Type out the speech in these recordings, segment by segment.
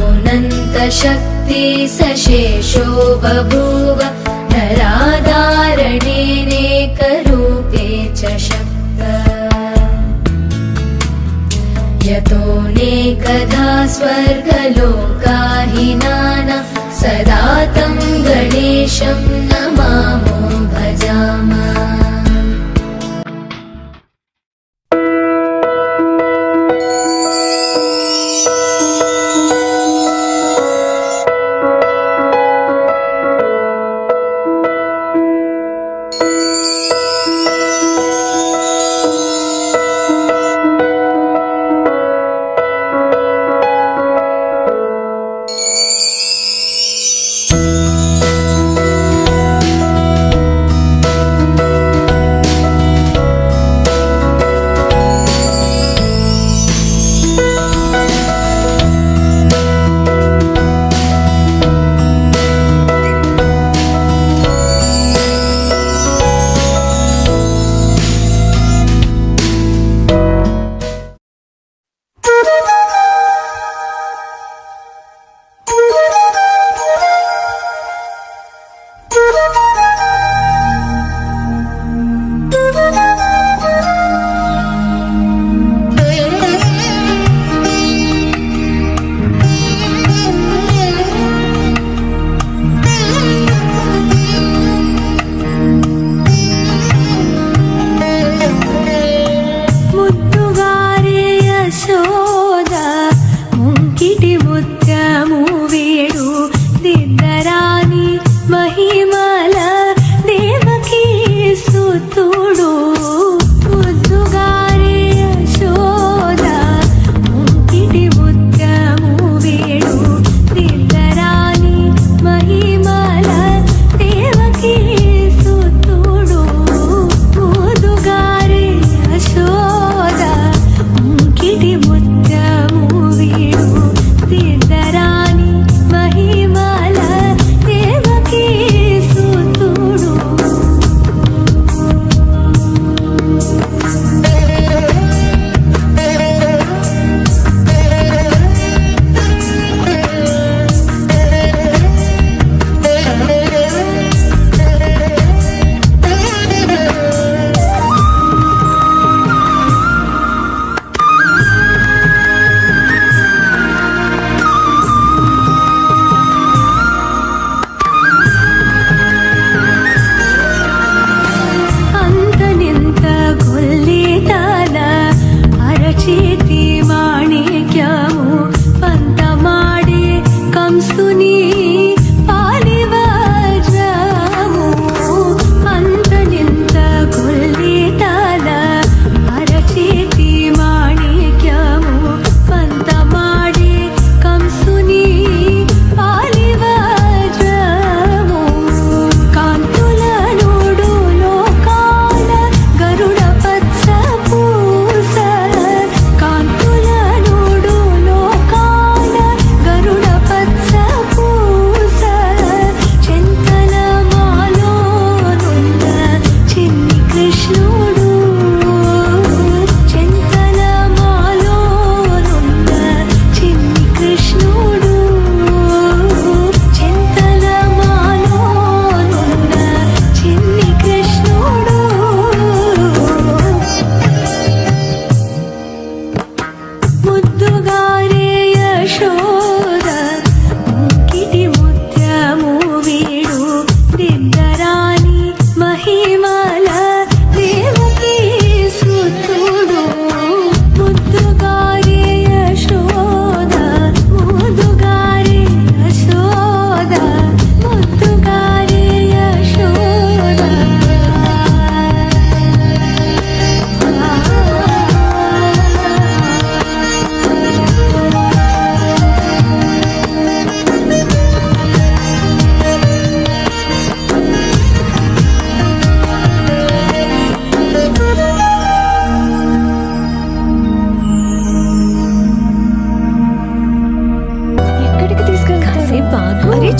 यतोऽनन्तशक्ति सशेषो बभूव नराधारणेनेकरूपे च शक्तः यतोऽनेकधा स्वर्गलोकाहिनानां सदा तं गणेशं नमामो भजामः।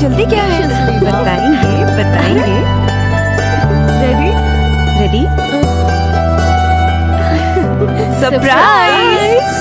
जल्दी क्या है? बताएंगे बताएंगे। Ready ready surprise.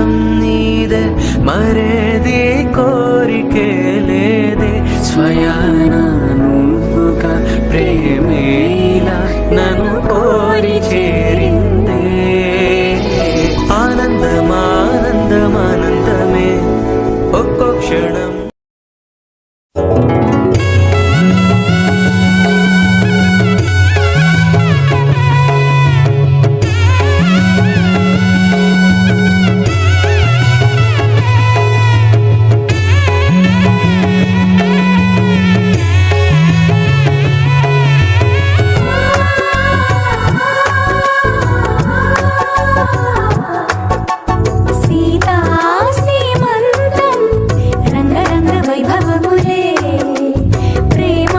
క్షణం నీదే మరేది కోరికే లేదే స్వయాన నువ్వుగా ప్రేమే ఇలా నన్ను కోరి చేరిందే ఆనందమానందమానందమే ఒక్కో క్షణం సీతా సీమంతం రంగరంగ వైభవములే ప్రేమానందం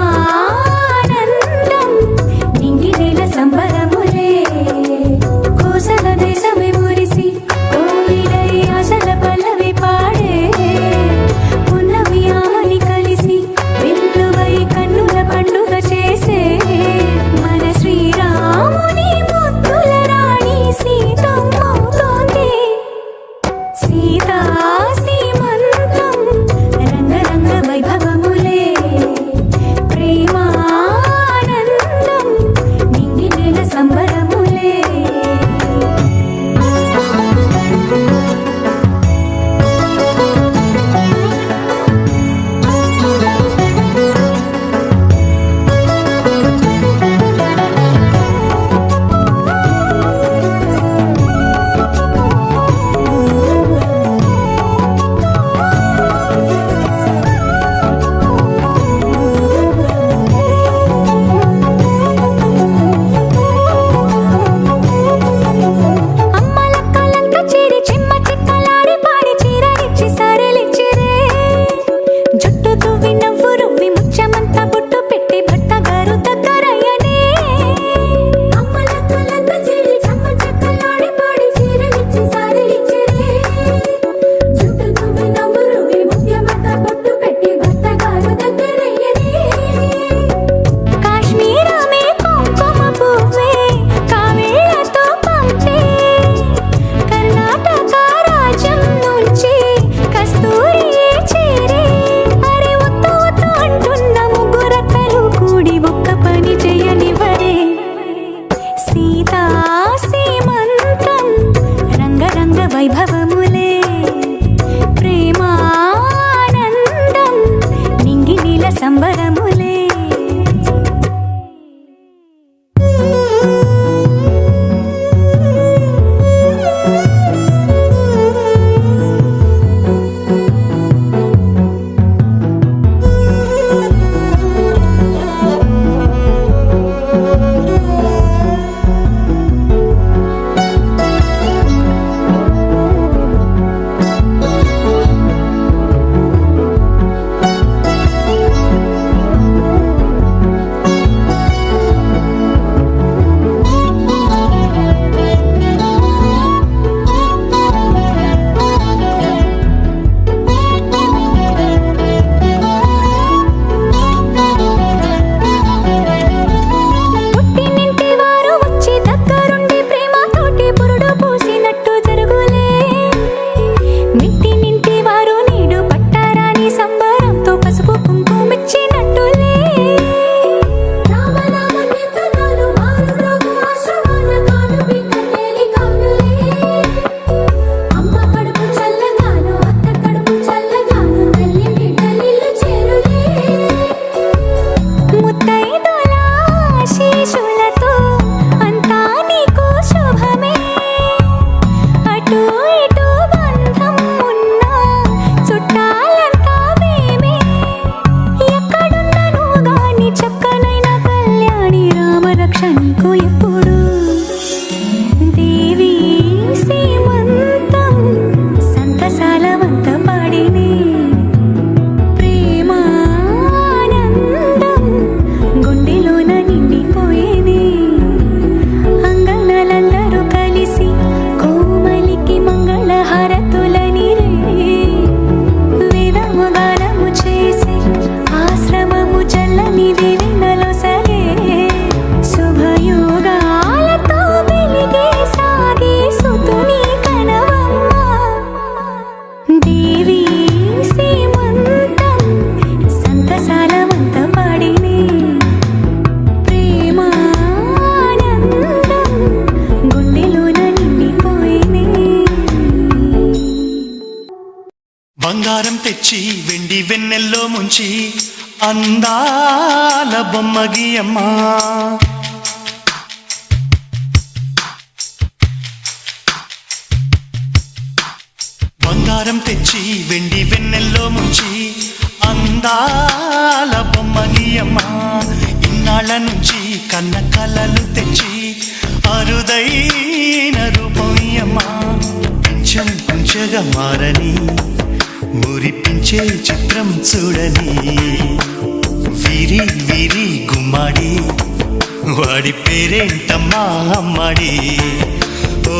నింగినేల సంబరములే కోసల దేశమే మురిసి కోయిలై ఆశల పల్లవి పాడే పున్నమి ఆని కలిసి వెల్లువై కన్నుల పండుగ చేసే మన శ్రీరాముని ముద్దుల రాణి సీతమ్మవుతోంది సీతా సీమంతం రంగరంగ వైభవములే ప్రేమానందం నింగినేల సంబరములే అమ్మలక్కలంతా చేరి చిమ్మ చిక్కలాడి పాడి చీరలిచ్చి సరలిచ్చిరే జుట్టు తువ్వి నవ్వు రువ్వి ముచ్చమంతా బొట్టు పెట్టి భర్త గారు దగ్గరయ్యనే అమ్మలక్కలంతా చేరి చిమ్మ చిక్కలాడి పాడి చీరలిచ్చి సరలిచ్చిరే జుట్టు తువ్వి నవ్వు రువ్వి ముచ్చమంతా బొట్టు పెట్టి భర్త గారు దగ్గరయ్యనే కాశ్మీరమే కుంకుమ పువ్వే కావేళ్లతో పంపే కర్ణాటక రాజ్యం నుంచి కస్తూరి చేరే అరే ఒత్తు ఒత్తు అంటున్న ముగ్గురక్కలు కూడి ఒక్క పని చేయనివ్వరే సీతా సీమంతం రంగరంగ వైభవములే ప్రేమానందం నింగినీల సంబరములే బంగారం తెచ్చి వెండి వెన్నెల్లో ముంచి అందాల బొమ్మ గీయమ్మా. బంగారం తెచ్చి వెండి వెన్నెల్లో ముంచి అందాల బొమ్మ గీయమ్మా. ఇన్నాళ్ళ నుంచి కన్న కలలు తెచ్చి అరుదైన రూపమయ్యమ్మా. కొంచెం కొంచెంగా మారని మురిపించే చిత్రం చూడని వీరి వీరి గుమ్మాడి వాడి పేరేంటమ్మా అమ్మాడి. ఓ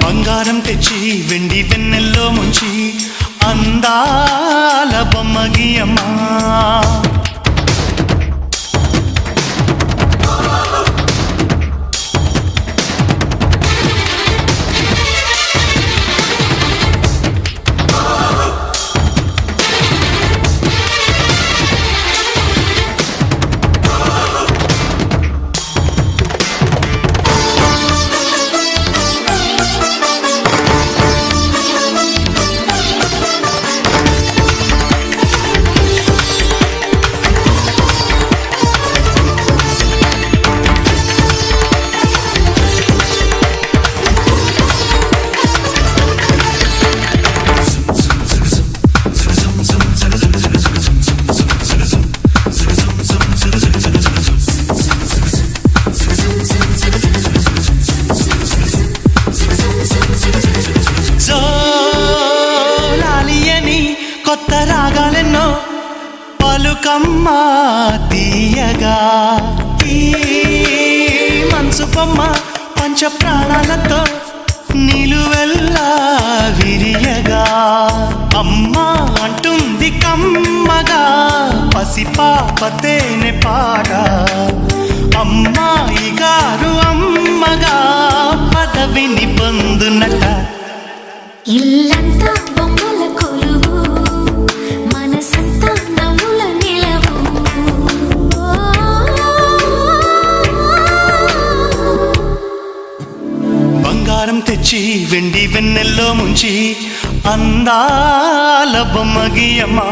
బంగారం తెచ్చి వెండి వెన్నెల్లో ముంచి అందాల బొమ్మ గీయమ్మా. కొత్త రాగాలెన్నో పలుకమ్మ తీయగా ఈ మనసు బొమ్మ పంచ ప్రాణాలతో నిలువెల్లా విరియగా. అమ్మ అంటుంది కమ్మగా పసిపాప తేనె పాట. అమ్మాయి గారు అమ్మగా పదవిని పొందునట. ఇల్లంతా బొమ్మల కొలువు మనసంతా నవ్వుల నిలవు. బంగారం తెచ్చి వెండి వెన్నెల్లో ముంచి అందాల బొమ్మ గీయమ్మా.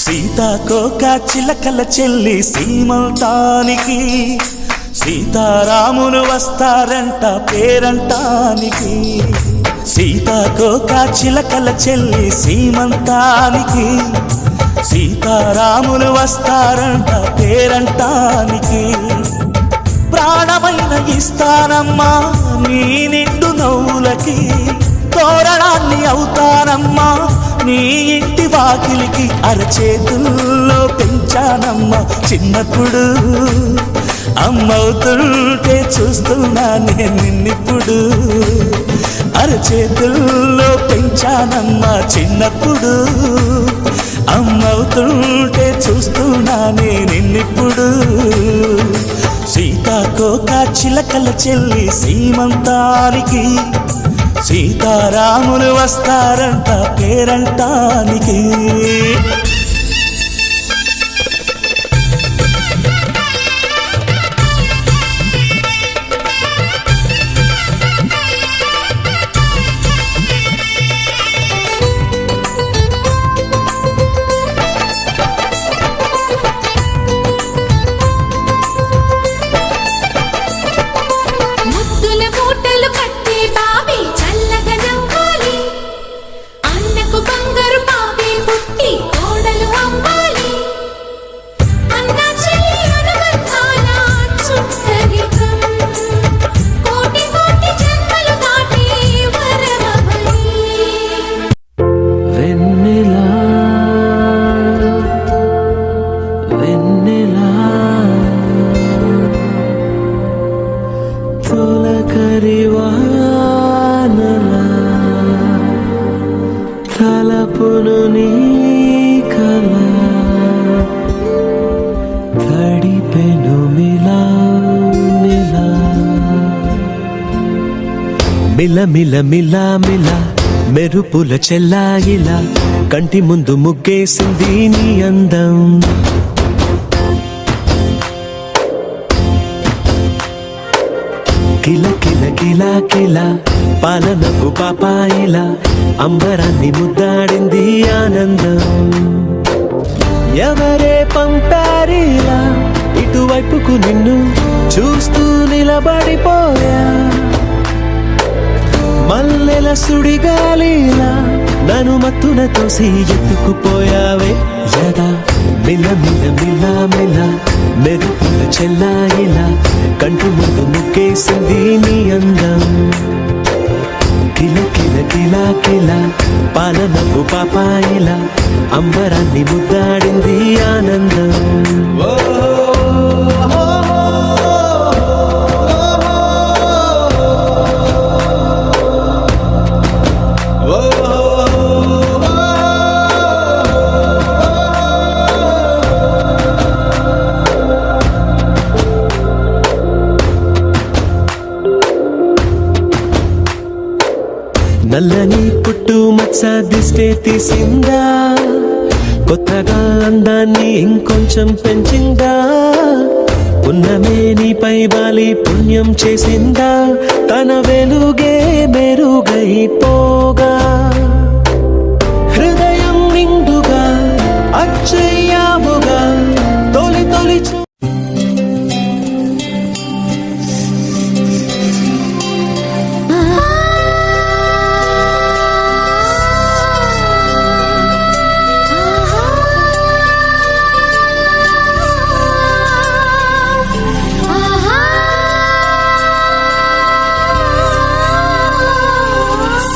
సీతాకోక చిలకల చెల్లి సీమంతానికి సీతారాములు వస్తారంట పేరంటానికి. సీతాకోక చిలకల చెల్లి సీమంతానికి సీతారాములు వస్తారంట పేరంటానికి. ప్రాణమైన ఇస్తానమ్మా నీ నిండు నవ్వులకి. తోరణాన్ని అవుతానమ్మా నీ ఇంటి వాకిలికి. అరచేతుల్లో పెంచానమ్మా చిన్నప్పుడు. అమ్మవుతుంటే చూస్తున్నా నేను నిన్నిప్పుడు. అరచేతుల్లో పెంచానమ్మా చిన్నప్పుడు. అమ్మవుతుంటే చూస్తున్నా నేను నిన్నిప్పుడు. సీతాకోక చిలకల చెల్లి సీమంతానికి సీతారాములు వస్తారంట పేరంటానికి. ముద్దుల మూటలు కట్టి బాబీ చల్లగా నవ్వాలి. మిల మిల మిల మిల మెరుపుల చెల్లాయిలా కంటి ముందు ముగ్గేసింది నీ అందం. కిల కిల కిల కిల పాలనపు పాపాయిలా అంబరాన్ని ముద్దాడింది ఆనందం. ఎవరే పంపారిలా ఇటువైపుకు నిన్ను చూస్తూ నిలబడిపోయా. మల్లెల సుడిగాలిలా నన్ను మత్తున తోసి ఎత్తుకుపోయావే యదా. మిల మిల మిల మిల మెరుపుల చెల్లాయిలా కంటి ముందు ముగ్గేసింది నీ అందం. కిల కిల కిల కిల పాలనపు పాపాయిలా అంబరాన్ని ముద్దాడింది ఆనందం. నల్లని పుట్టు మచ్చ దిష్టే తీసిందా, కొత్తగా అందాన్ని ఇంకొంచెం పెంచిందా. పున్నమే నీపై వాలి పుణ్యం చేసిందా, తన వెలుగే మెరుగైపోగా. హృదయం నిండుగా అచ్చయ్యావుగా తొలి తొలి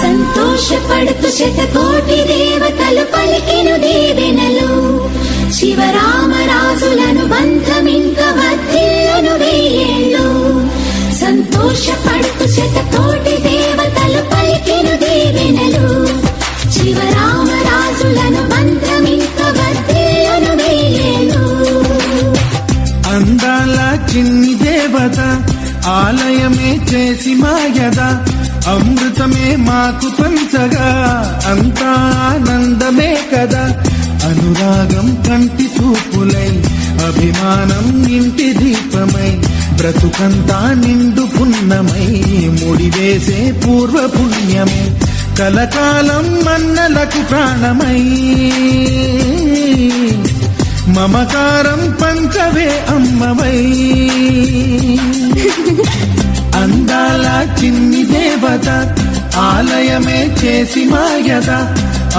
సంతోషపడుతూ శతకోటి దేవతలు పలికెను దీవెనలు. శివరామరాజులను బంధమింక వర్ధిల్లును వెయ్యేళ్ళు. సంతోషపడుతూ శతకోటి దేవతలు పలికెను దీవెనలు. శివరామరాజులను బంధమింక వర్ధిల్లును వెయ్యేళ్ళు. అందాల చిన్ని దేవత ఆలయమే చేసి మాయద, అమృతమే మాకు పంచగా అంతా ఆనందమే కదా. అనురాగం కంటి చూపులై అభిమానం ఇంటి దీపమై బ్రతుకంతా నిండు పున్నమై ముడివేసే పూర్వ పుణ్యమే కలకాలం మన్నలకు ప్రాణమై. మమకారం పంచవే అమ్మవై. అందాల చిన్ని దేవత ఆలయమే చేసి మాయద,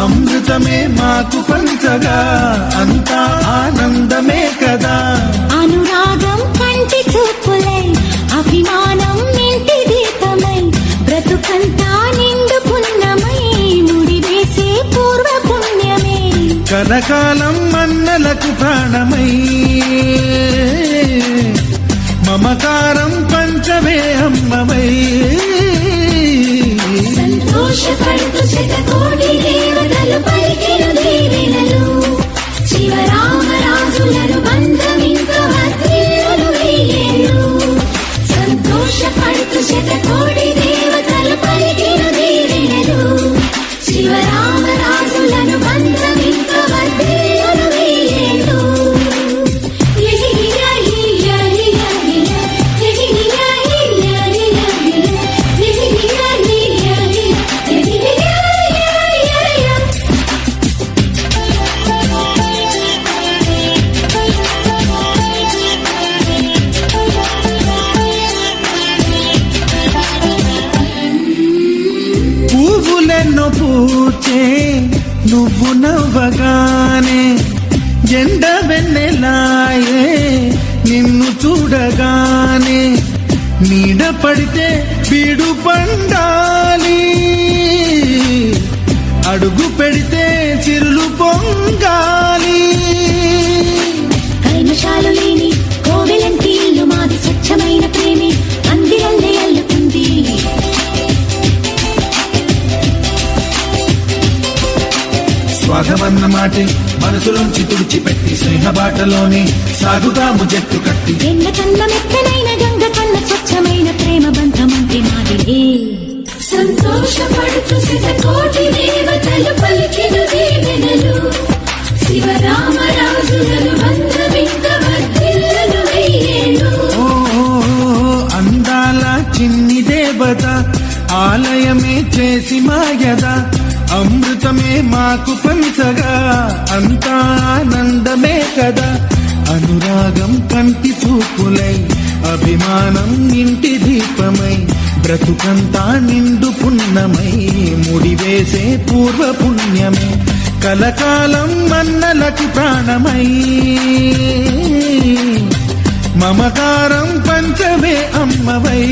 అమృతమే మాకు పంచగా అంతా ఆనందమే కదా. అనురాగం కంటి చూపులై అభిమానం ఇంటి దీపమై బ్రతుకంతా నిండు పున్నమై ముడివేసే పూర్వ పుణ్యమే కలకాలం మన్నలకు ప్రాణమై. మమకారం పంచవే అమ్మవై. సంతోషపడుతూ శతకోటి దేవతలు పలికెను దీవెనలు. శివరామరాజులను బంధమింక వర్ధిల్లును వెయ్యేళ్ళు. సంతోషపడుతూ శతకోటి దేవతలు పలికెను దీవెనలు. శివరామరాజులను బంధమింక వర్ధిల్లును వెయ్యేళ్ళు. పువ్వులెన్నో పూచే నువ్వు నవ్వగానే, ఎండ వెన్నెలాయే నిన్ను చూడగానే. నీడ పడితే బీడు పండాలి, అడుగు పెడితే చిరులు పొంగాలి. కల్మషాలు లేని కోవెలంటి ఇల్లు మాది. స్వచ్ఛమైన ప్రేమే అందిరల్లే అల్లుకుంది. స్వాగమన్న మాటే మనసులోంచి తుడిచిపెట్టి స్నేహ బాటలోనే సాగుతాము జట్టు కట్టి. ఎండ కన్న మెత్తనైన గంగ కన్న స్వచ్ఛమైన ప్రేమ బంధమంటే మాదిరే. సంతోషపడుతూ శతకోటి దేవతలు పలికిన దీవెనలు శివరామరాజులను బంధమింక వర్ధిల్లును వెయ్యేళ్ళు. ఓ అందాల చిన్ని దేవత ఆలయమే చేసి మాయద అమృతమే మాకు పంచగా అంతా ఆనందమే కదా. అనురాగం కంటి చూపులై అభిమానం ఇంటి దీపమై బ్రతుకంతా నిండు పున్నమై ముడివేసే పూర్వ పుణ్యమే కలకాలం మన్నలకు ప్రాణమై మమకారం పంచమే అమ్మవై.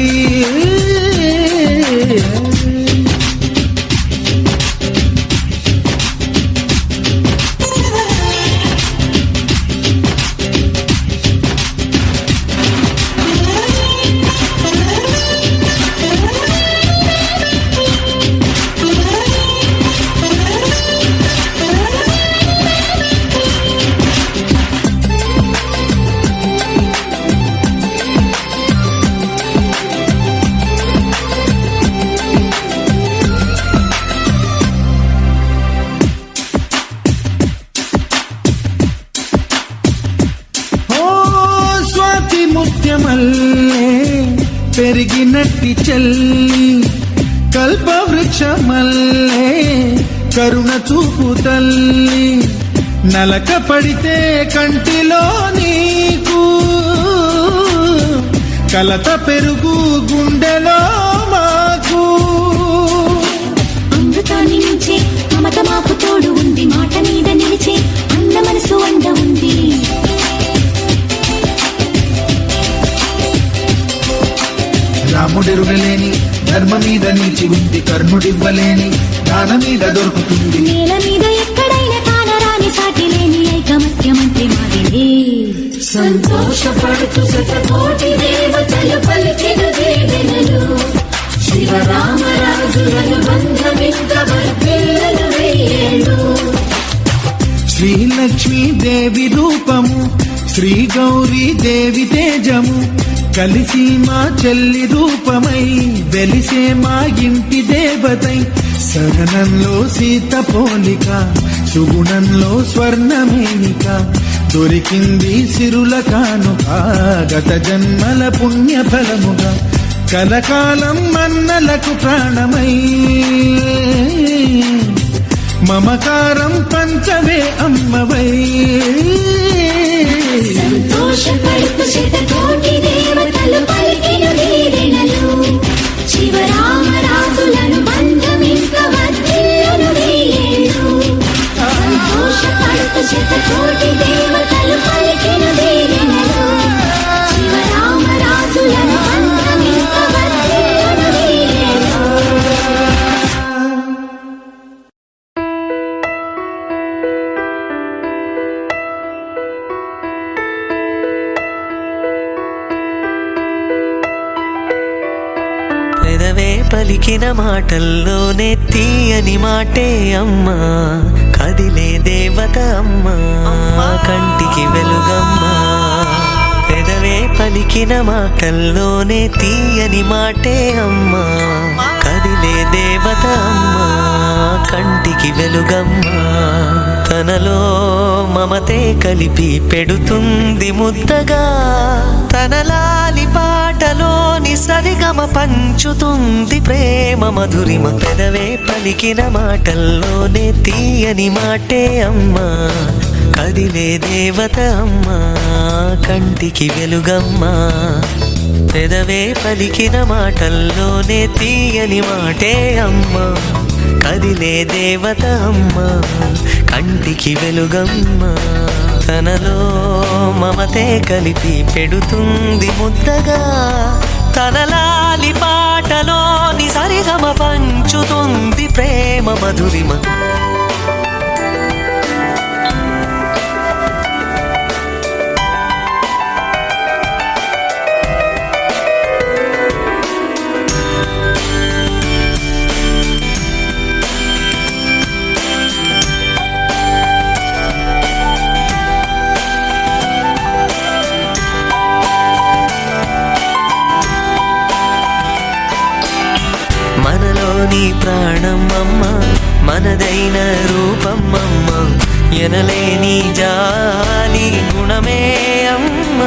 ముత్యమల్లే పెరిగినట్టి చెల్లి కల్పవృక్షమల్లే కరుణ చూపు తల్లి నలక పడితే కంటిలో నీకు కలత పెరుగు గుండెలో మాకు. అమృతాన్ని మించే మమత మాకు తోడు ఉంది మాట మీద నిలిచే అన్న మనసు అండ ఉంది. రాముడెరుగలేని ధర్మ మీద నిలిచి ఉంది కర్ణుడివ్వలేని దాన మీద దొరుకుతుంది. నేల మీద ఎక్కడైనా కానరాని సాటి లేని ఐకమత్యమంత్రి మాదిరే. సంతోషపడుతూ శతకోటి దేవతలు పలికిన దీవెనలు శివరామరాజులను బంధమింక వర్ధిల్లును వెయ్యేళ్ళు. శ్రీలక్ష్మీ దేవి రూపము శ్రీ గౌరీ దేవి తేజము కలిసి మా చెల్లి రూపమై వెలిసే మా ఇంటి దేవతై సహనంలో సీత పోలిక సుగుణంలో స్వర్ణమేనిక దొరికింది సిరుల కానుక గత జన్మల పుణ్య ఫలముగా కలకాలం మన్నలకు ప్రాణమై మమకారం పంచవే అమ్మవై. సంతోషపడుతూ శతకోటి దేవతలు పలికిన దీవెనలు శివరామరాజులను బంధమింక వర్ధిల్లును వెయ్యేళ్ళు. సంతోషపడుతూ శతకోటి దేవతలు పలికిన దీవెనలు శివరామరాజులను బంధమింక వర్ధిల్లును వెయ్యేళ్ళు. పెదవే పలికిన మాటల్లోనే తీయని మాటే అమ్మా కదిలే దేవత అమ్మా కంటికి వెలుగమ్మా. పెదవే పలికిన మాటల్లోనే తీయని మాటే అమ్మా కదిలే దేవత అమ్మా కంటికి వెలుగమ్మా. తనలో మమతే కలిపి పెడుతుంది ముద్దగా తనలాలి పాటలోని సరిగమ పంచుతుంది ప్రేమ మధురిమ. పెదవే పలికిన మాటల్లోనే తీయని మాటే అమ్మా కదిలే దేవత అమ్మా కంటికి వెలుగమ్మా. పెదవే పలికిన మాటల్లోనే తీయని మాటే అమ్మా కదిలే దేవత అమ్మా కంటికి వెలుగమ్మా. తనలో మమతే కలిపి పెడుతుంది ముద్దగా తనలాలి పాటలోని సరిగమ పంచుతుంది ప్రేమ మధురిమ. మనలో అమ్మ మనదైన రూపమ్మమ్మ ఎనలేని జాలి గుణమే అమ్మ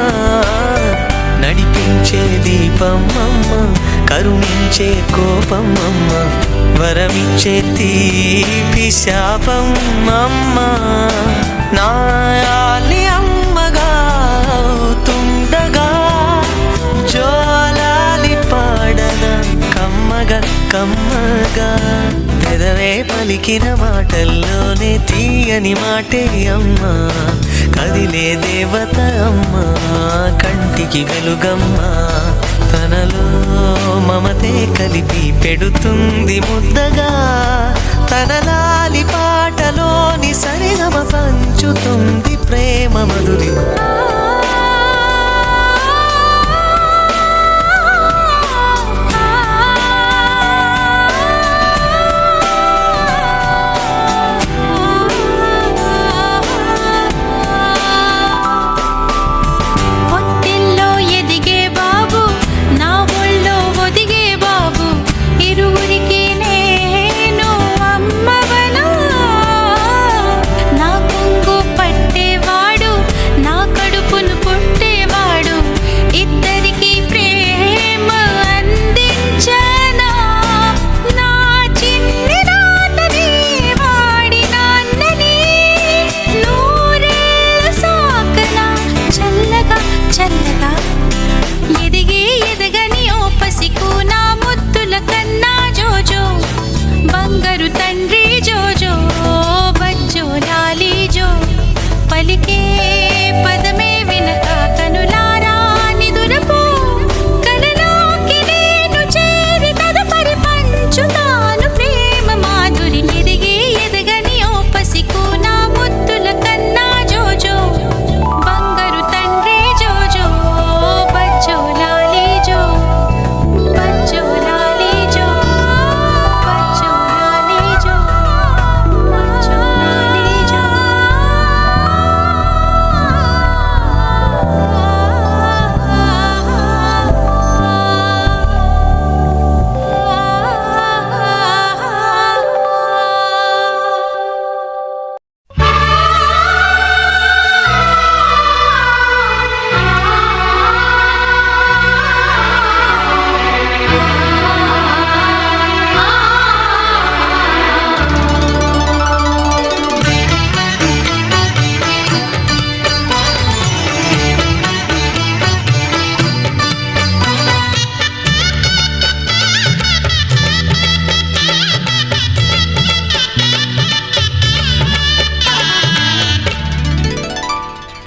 నడిపించే దీపమ్మమ్మ కరుణించే కోపమ్మమ్మ వరమిచ్చే తీపి శాపమ్మమ్మ నాయాలి అమ్మగా తుండగా జోలాలి పాడన కమ్మగా కమ్మగా పెదవే పలికిన మాటల్లోనే తీయని మాటే అమ్మ కదిలే దేవత అమ్మ కంటికి వెలుగమ్మ తనలో మమతే కలిపి పెడుతుంది ముద్దగా తనలాలి పాటలోని సరిగమ పంచుతుంది ప్రేమ మధురిమ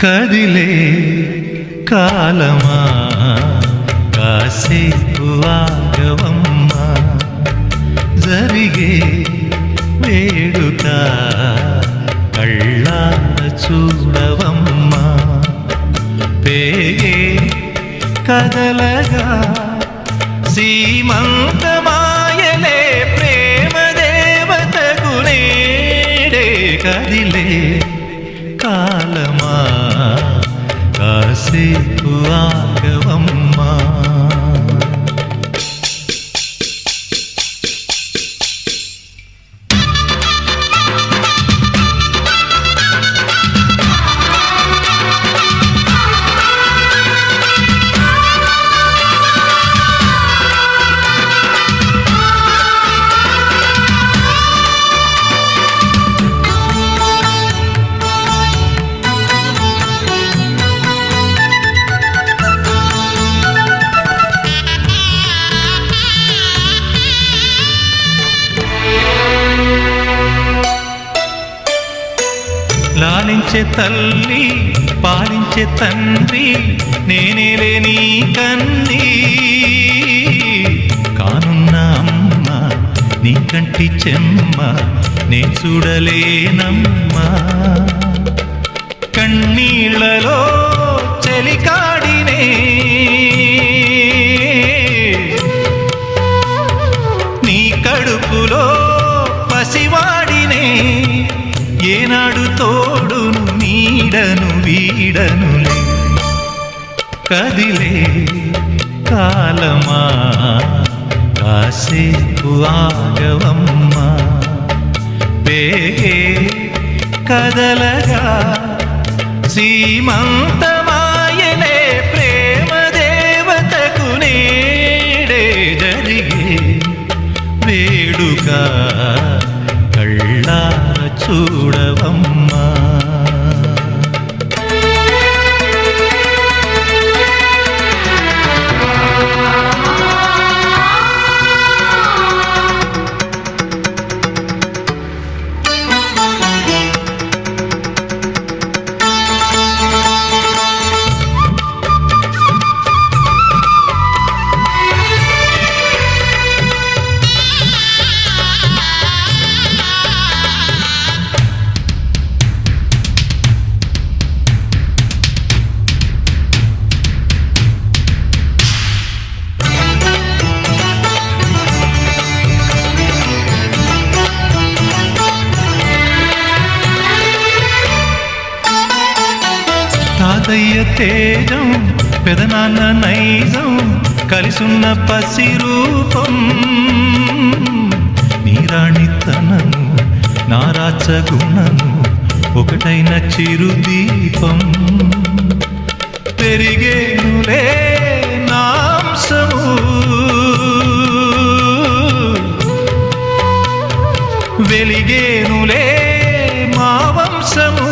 కదిలే కాలమా కాసేపు ఆగవమ్మా జరిగే వేడుక కళ్ళార చూడవమ్మా పేగే కదలగా సీమంతమాయలే ప్రేమ దేవతకు నేడే కదిలే కాలమా కాసేపు ఆగవమ్మా లాలించే తల్లి పాలించే తండ్రి నేనేలే నీ కన్నీ కానున్న అమ్మ నీ కంటి చెమ్మ నే చూడలేనమ్మా కన్నీళ్లలో చెలికాడినే నీ కడుపులో పసివాడినే ఏనాడు తోడును నీడను వీడనులే కదిలే కాలమా కాసేపు ఆగవమ్మా రేగే కదలగా సీమంతమాయనే ప్రేమ దేవతకు నేడే జరిగే వేడుక కళ్ళార చూడవమ్మా. తాతయ్య తేజం పెదనాన్న నైజం కలిసున్న పసి రూపం నీరాణితనము నారాచ గుణము ఒకటైన చిరుదీపం పెరిగేనులే నాంసము వెలిగేనులే మా వంశము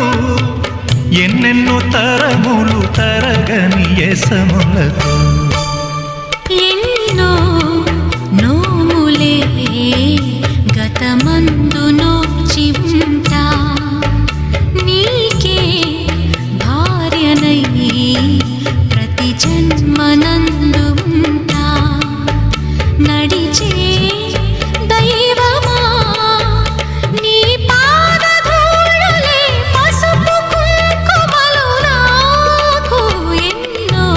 ఎన్నెన్నో తరములు తరగని యసములతో ఎన్నో నోములే గతమందు నోచి ఉంటా నీకే భార్యనై ప్రతి జన్మనందు ఉంటా నడిచే దైవమా నీ పాదధూళులే పసుపు కుంకుమలు నాకు ఎన్నో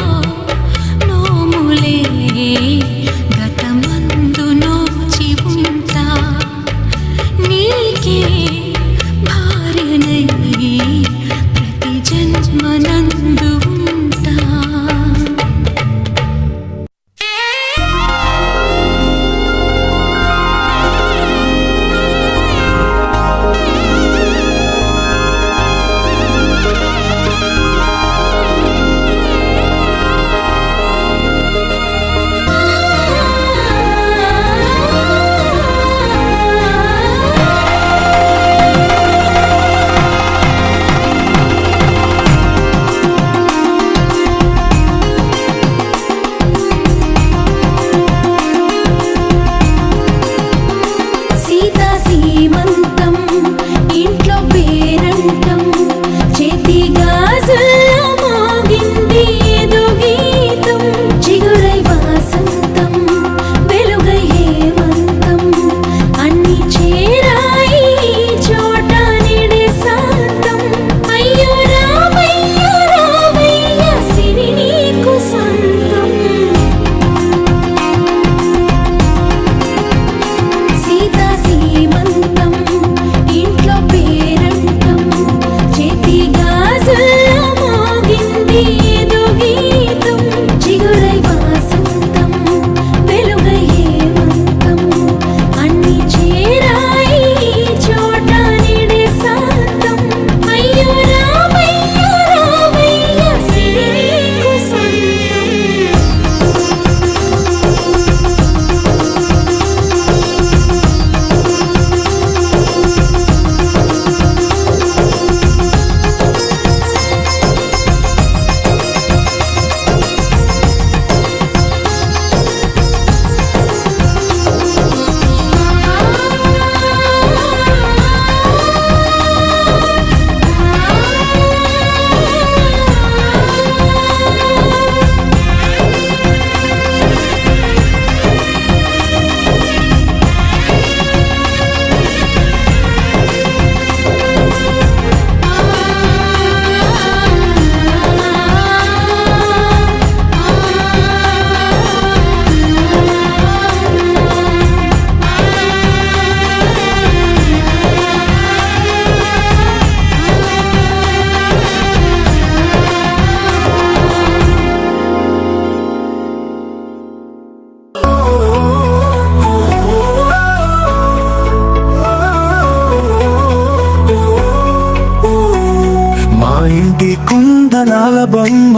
ఇంటి కుందనాల బొమ్మ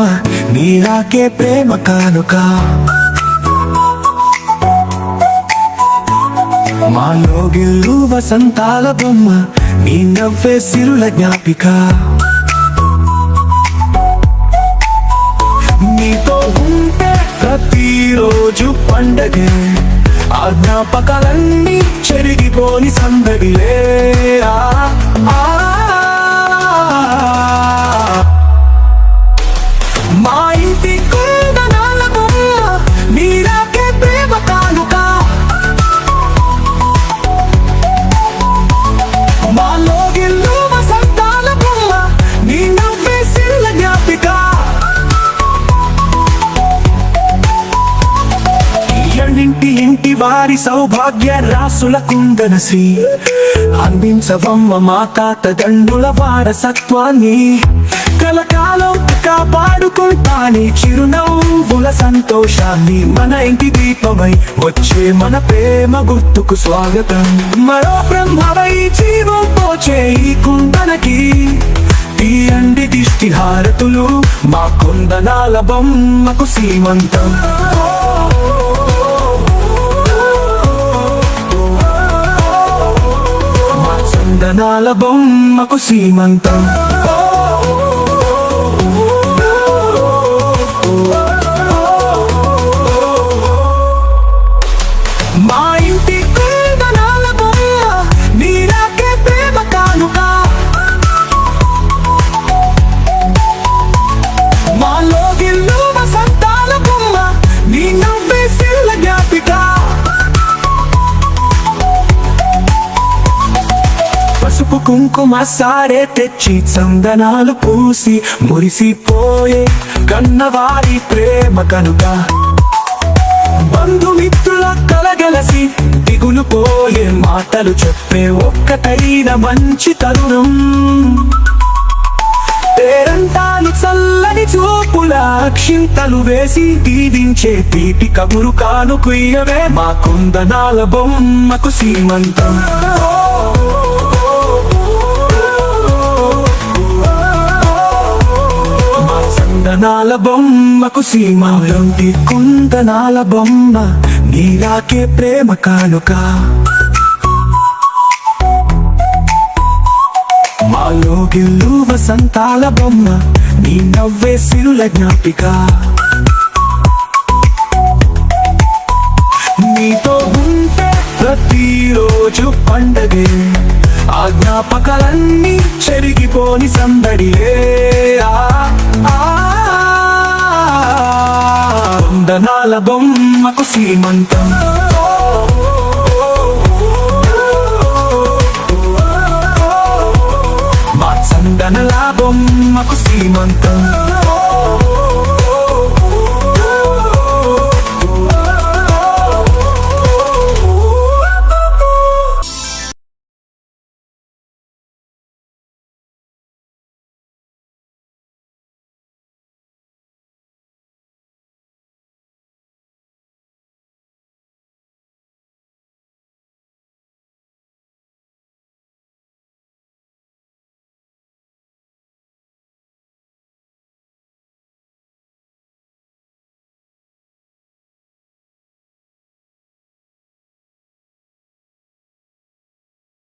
నీరాకే ప్రేమ కానుక మాలో గిల్లు వసంతాల బొమ్మ నీ నవ్వే సిరుల జ్ఞాపిక నీతో ఉంటే ప్రతిరోజు పండగే ఆ జ్ఞాపకాలన్నీ చెరిగిపోని సందడిలే మా ఇంటి కుందనాల బొమ్మ నీరాకే ప్రేమ కానుక మాలో గిల్లు వసంతాల బొమ్మ నీ నవ్వే సిరుల జ్ఞాపిక ఇంటి వారి సౌభాగ్య రాసుల కుందనసి అందించవమ్మ మా తాత దండుల వారసత్వాన్ని కలకాలం కాపాడుకుంటాని చిరునవ్వుల సంతోషాన్ని మన ఇంటి దీపమై వచ్చే మన ప్రేమ గుర్తుకు స్వాగతం మరో బ్రహ్మవై జీవం పోచే ఈ కుందనకి తీయండి దిష్టి హారతులు మా కుందనాల బొమ్మకు సీమంతం కుందనాల బొమ్మకు సీమంతం మా ఇంటి కుందనాల బొమ్మ నీరాకే ప్రేమ కానుక మాలో గిల్లు వసంతాల బొమ్మ నీ నవ్వే సిరుల జ్ఞాపిక పసుపు కుంకుమ సారే తెచ్చి చందనాలు పూసి మురిసిపోయే కన్నవారి ప్రేమ కనుక బంధుమిత్రుల కలగలసి దిగులు పోయే మాటలు చెప్పే ఒక్కటైన మంచి తరుణం పేరంటాలు చల్లని చూపుల అక్షింతలు వేసి దీవించే తీపి కబురు కానుకుయ్యవే మా కుందనాల బొమ్మకు సీమంతం కుందనాల బొమ్మకు సీమంతం కుందనాల బొమ్మ నీరాకే ప్రేమ కానుక మాలో గిల్లు వసంతాల బొమ్మ నీ నవ్వే సిరుల జ్ఞాపిక నీతో ఉంటే ప్రతిరోజు పండగే ఆ జ్ఞాపకాలన్నీ చెరిగిపోని సందడిలే కుందనాల బొమ్మకు సీమంతం మా చందనల బొమ్మకు సీమంతం